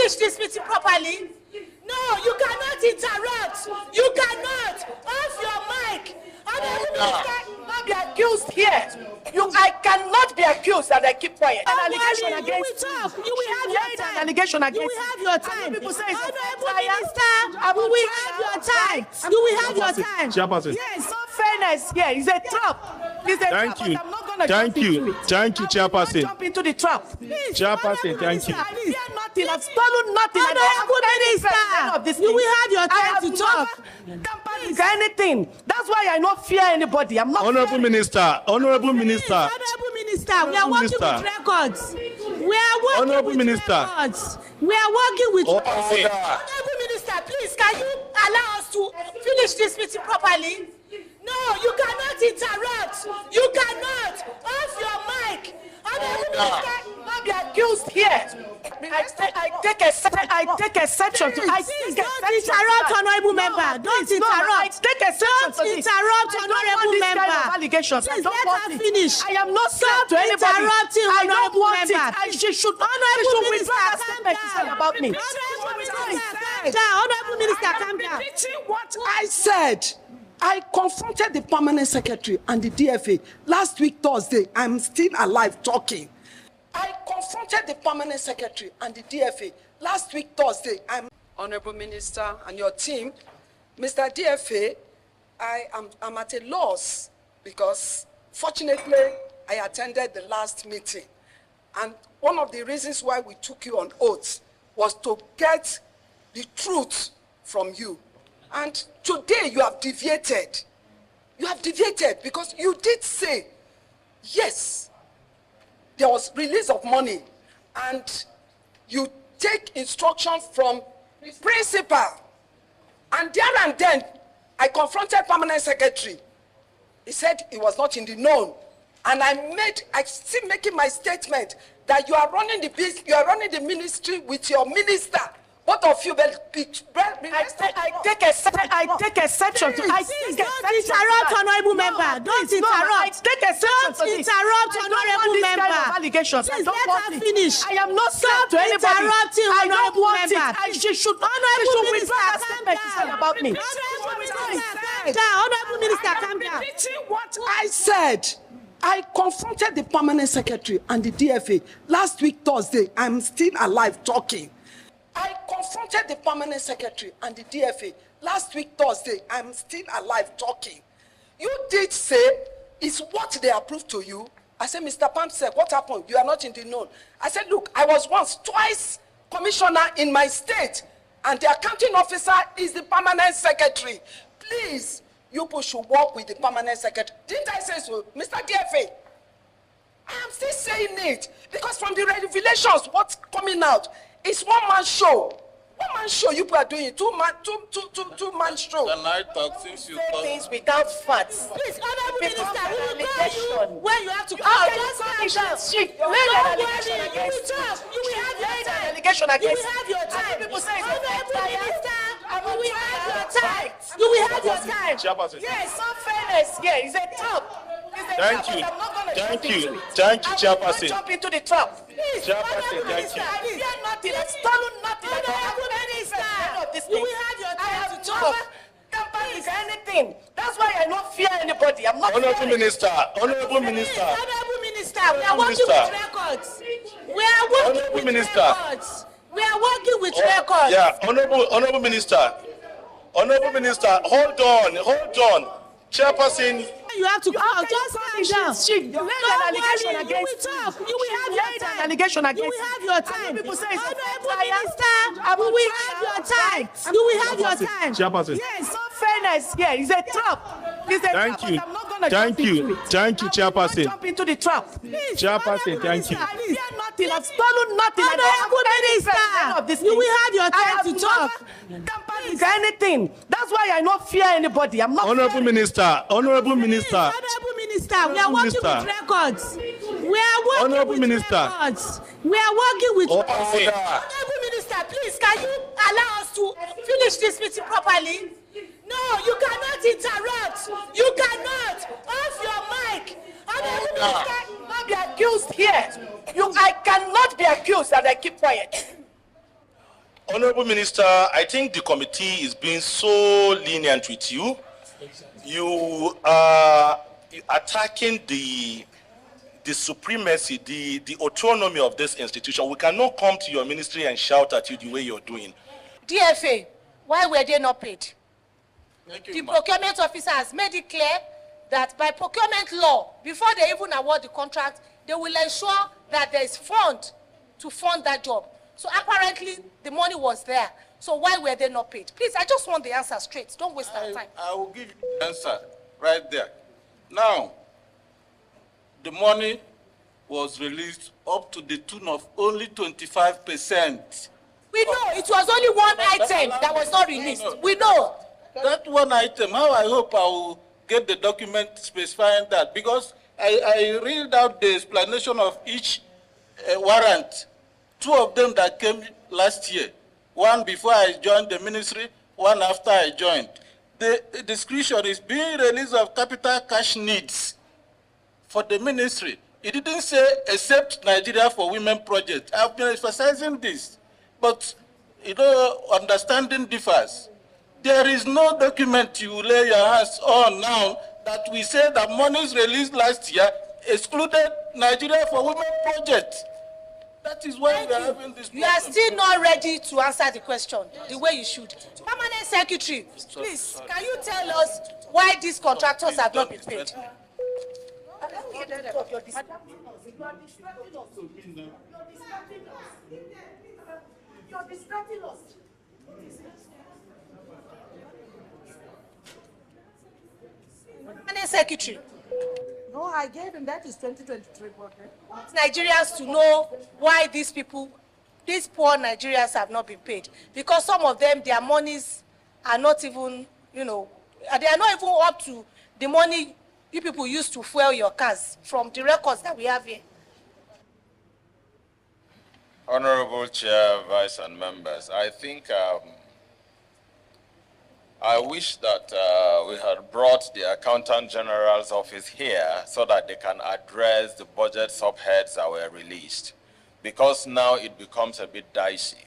finish this meeting properly? No, you cannot interrupt. You cannot. Off your mic. I cannot be accused here. I cannot be accused that I keep quiet. An allegation against you. You will have your time. An allegation against you. will have your time. People say it's Honorable Minister, you will have your time. You will have your time. Chairperson. Yes, no fairness here. It's a trap. It's a Thank trap. you. I'm not going to Thank you. Thank you, Chairperson. Jump into the trap. Please, Chairperson, thank you. I fear nothing. I've stolen nothing. Honorable Minister, you will have your time to talk. Anything. That's why I don't fear anybody. I'm not. Honorable Minister. Honorable Minister. Honorable Minister, we are working with records. We are working Honorable with Minister. records. We are working with records. Honorable Minister, please, can you allow us to finish this meeting properly? No, you cannot interrupt. You cannot. Off your mic. Honorable Minister, not be accused here. I take exception to. Don't interrupt, honorable member. Don't interrupt. Take exception to this. Don't interrupt, honorable member. Allegations. Please let her finish. I am not scared to anybody. Interrupting, honorable member. She should. Honorable Minister, calm down. About me. Honorable Minister, calm down. What I said. I confronted the permanent secretary and the DFA last week Thursday. I'm still alive talking. I confronted the permanent secretary and the DFA last week Thursday. Honorable Minister and your team, Mr. DFA, I'm at a loss because fortunately I attended the last meeting. And one of the reasons why we took you on oath was to get the truth from you. And today you have deviated. You have deviated because you did say, yes, there was release of money and you take instruction from principal. And there and then, I confronted permanent secretary. He said he was not in the known. And I still making my statement that you are running the ministry with your minister. Both of you will be. I take exception to. Don't interrupt, honorable member. Don't interrupt. Don't interrupt, honorable member. Allegations. Please let her finish. I am not scared to anybody. Interrupting, honorable member. She should. Honorable Minister, calm down. About me. Honorable Minister, calm down. What I said. I confronted the permanent secretary and the DFA last week Thursday. I'm still alive talking. I confronted the permanent secretary and the DFA last week Thursday. I'm still alive talking. You did say it's what they approved to you. I said, Mr. Pamsek, what happened? You are not in the known. I said, look, I was twice commissioner in my state, and the accounting officer is the permanent secretary. Please, you people should work with the permanent secretary. Didn't I say so, Mr. DFA? I am still saying it because from the revelations, what's coming out is one-man show. One-man show you people are doing it. Two-man show. Can I talk since you talk? Things without facts. Please, honorable Minister, we will call you when you have to call. Just calm down. You will have your time. Allegation against. You will have your time. People say it's Honorable Minister, you will have your time. You will have your time. Chairperson. Yes, no fairness. Yeah, it's a trap. Thank you. Thank you, Chairperson. Jump into the trap. Chairperson, thank you. I fear nothing. I've stolen nothing. Honorable Minister, you will have your time to talk. Anything. That's why I don't fear anybody. I'm not. Honorable Minister. Honorable Minister. Honorable Minister, we are working with records. We are working with records. We are working with records. Yeah, Honorable Minister. Honorable Minister, hold on. Chairperson. You have to call. Just calm down. Don't worry. You will talk. You will have your time. Allegation against. You will have your time. People say Honorable Minister, you will have your time. You will have your time. Chairperson. Yes, no fairness. Yeah, it's a trap. Thank you, Chairperson. Jump into the trap. Chairperson, thank you. I fear nothing. I've stolen nothing. Honorable Minister, you will have your time to talk. Anything. That's why I don't fear anybody. I'm not. Honorable Minister. Honorable Minister, we are working with records. We are working with records. We are working with records. Honorable Minister, please, can you allow us to finish this meeting properly? No, you cannot interrupt. You cannot. Off your mic. Honorable Minister, not be accused here. I cannot be accused that I keep quiet. Honorable Minister, I think the committee is being so lenient with you. You are attacking the supremacy, the autonomy of this institution. We cannot come to your ministry and shout at you the way you're doing. DFA, why were they not paid? Thank you, The procurement officer has made it clear that by procurement law, before they even award the contract, they will ensure that there is fund to fund that job. So apparently, the money was there. So why were they not paid? Please, I just want the answer straight. Don't waste our time. I will give you the answer right there. Now, the money was released up to the tune of only 25%. We know it was only one item that was not released. We know. That one item, how I hope I will get the document specifying that, because I read out the explanation of each warrant. Two of them that came last year, one before I joined the ministry, one after I joined. The description is being released of capital cash needs for the ministry. It didn't say except Nigeria for Women project. I've been emphasizing this, but understanding differs. There is no document you lay your hands on now that we say that monies released last year excluded Nigeria for Women project. That is why we are having this problem. You are still not ready to answer the question the way you should. Permanent Secretary, please, can you tell us why these contractors have not been paid? You're distracting us. Permanent Secretary. No, I gave him, that is 2023. Nigerians to know why these people, these poor Nigerians have not been paid. Because some of them, their monies are not even, they are not even up to the money you people use to fuel your cars from the records that we have here. Honorable Chair, Vice and members, I think I wish that we had brought the Accountant General's office here so that they can address the budget subheads that were released, because now it becomes a bit dicey.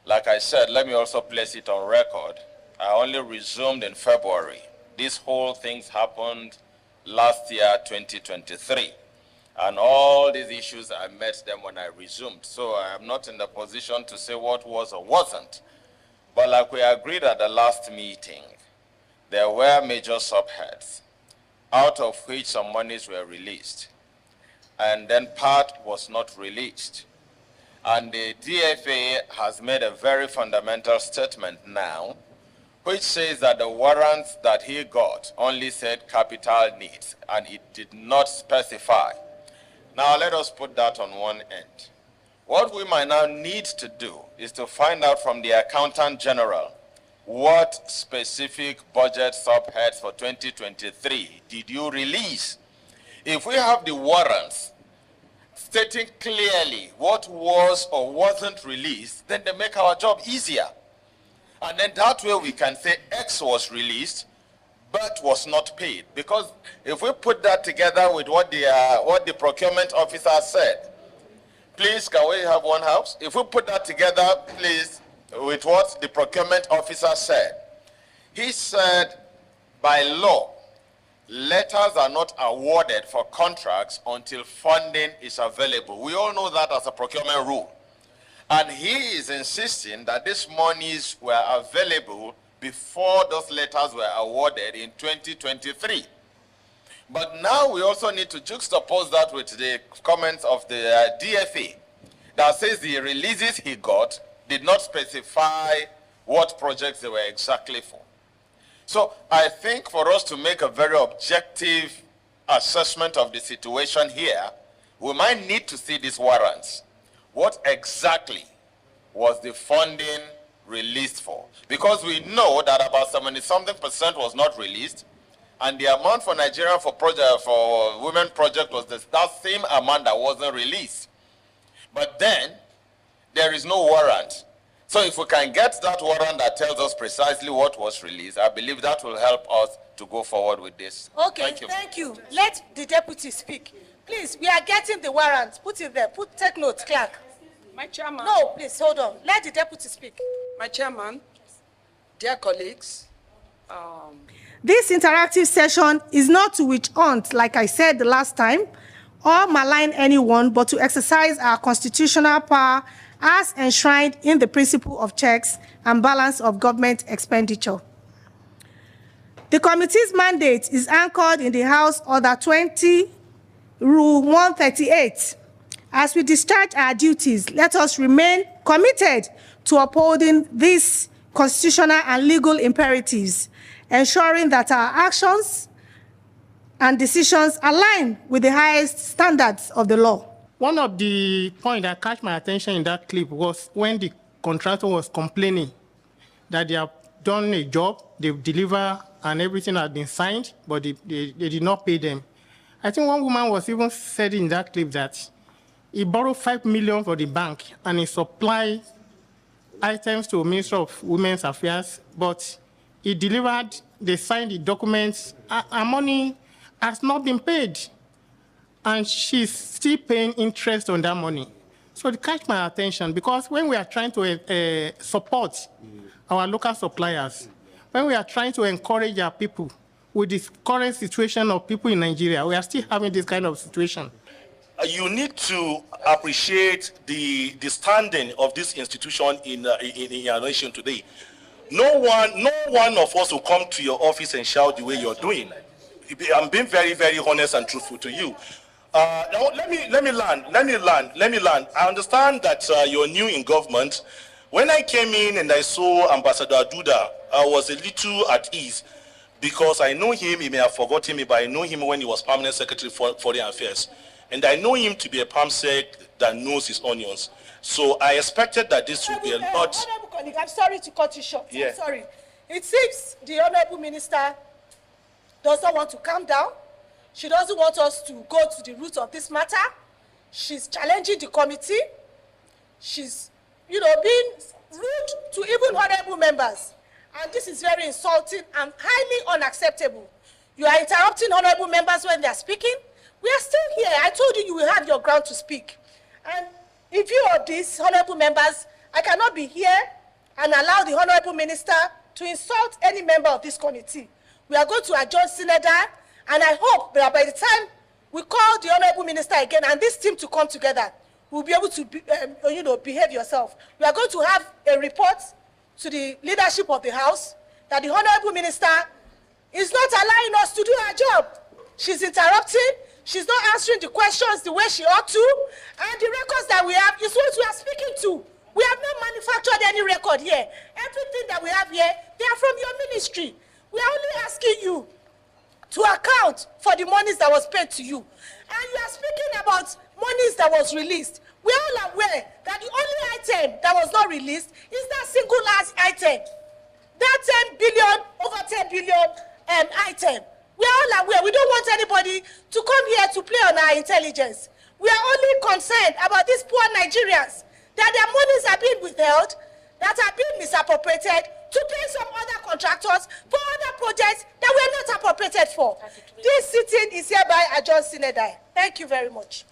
Like I said, let me also place it on record. I only resumed in February. These whole things happened last year, 2023. And all these issues, I met them when I resumed. So I am not in the position to say what was or wasn't. But like we agreed at the last meeting, there were major subheads, out of which some monies were released. And then part was not released. And the DFA has made a very fundamental statement now, which says that the warrants that he got only said capital needs, and it did not specify. Now let us put that on one end. What we might now need to do is to find out from the Accountant General what specific budget subheads for 2023 did you release. If we have the warrants stating clearly what was or wasn't released, then they make our job easier. And then that way we can say X was released, but was not paid. Because if we put that together with what the procurement officer said, please, can we have one house? If we put that together, please, with what the procurement officer said. He said, by law, letters are not awarded for contracts until funding is available. We all know that as a procurement rule. And he is insisting that these monies were available before those letters were awarded in 2023. But now we also need to juxtapose that with the comments of the DFA that says the releases he got did not specify what projects they were exactly for. So I think for us to make a very objective assessment of the situation here, we might need to see these warrants. What exactly was the funding released for? Because we know that about 70-something% was not released, and the amount for Nigeria for Women project was that same amount that wasn't released. But then, there is no warrant. So if we can get that warrant that tells us precisely what was released, I believe that will help us to go forward with this. Okay, thank you. Let the deputy speak. Please, we are getting the warrant. Put it there. Take note, clerk. My chairman. No, please, hold on. Let the deputy speak. My chairman, dear colleagues, This interactive session is not to witch hunt, like I said the last time, or malign anyone, but to exercise our constitutional power as enshrined in the principle of checks and balance of government expenditure. The committee's mandate is anchored in the House Order 20, Rule 138. As we discharge our duties, let us remain committed to upholding these constitutional and legal imperatives, ensuring that our actions and decisions align with the highest standards of the law. One of the points that caught my attention in that clip was when the contractor was complaining that they have done a job, they've delivered, and everything had been signed, but they did not pay them. I think one woman was even said in that clip that he borrowed 5 million for the bank and he supplied items to the Ministry of Women's Affairs, but he delivered, they signed the documents, and money has not been paid. And she's still paying interest on that money. So it catch my attention because when we are trying to support our local suppliers, when we are trying to encourage our people with this current situation of people in Nigeria, we are still having this kind of situation. You need to appreciate the standing of this institution in our nation today. No one of us will come to your office and shout the way you're doing. I'm being very, very honest and truthful to you. Now let me land. I understand that you're new in government. When I came in and I saw Ambassador Duda, I was a little at ease because I know him. He may have forgotten me, but I know him when he was Permanent Secretary for Foreign Affairs. And I know him to be a PAMSEC that knows his onions. So I expected that this would be a lot. Honorable colleague, I'm sorry to cut you short. Yeah. I'm sorry. It seems the Honorable Minister does not want to calm down. She doesn't want us to go to the root of this matter. She's challenging the committee. She's, being rude to even honorable members. And this is very insulting and highly unacceptable. You are interrupting honorable members when they are speaking. We are still here. I told you will have your ground to speak. And in view of this, honorable members, I cannot be here and allow the honorable minister to insult any member of this committee. We are going to adjourn Synod, and I hope that by the time we call the honorable minister again and this team to come together, we'll be able to behave yourself. We are going to have a report to the leadership of the House that the honorable minister is not allowing us to do our job. She's interrupting. She's not answering the questions the way she ought to. And the records that we have is what we are speaking to. We have not manufactured any record here. Everything that we have here, they are from your ministry. We are only asking you to account for the monies that was paid to you. And you are speaking about monies that was released. We are all aware that the only item that was not released is that single last item. That 10 billion, over 10 billion item. We are all aware. We don't want anybody to come here to play on our intelligence. We are only concerned about these poor Nigerians, that their monies are being withheld, that are being misappropriated to pay some other contractors for other projects that were not appropriated for. This sitting is hereby adjourned. Thank you very much.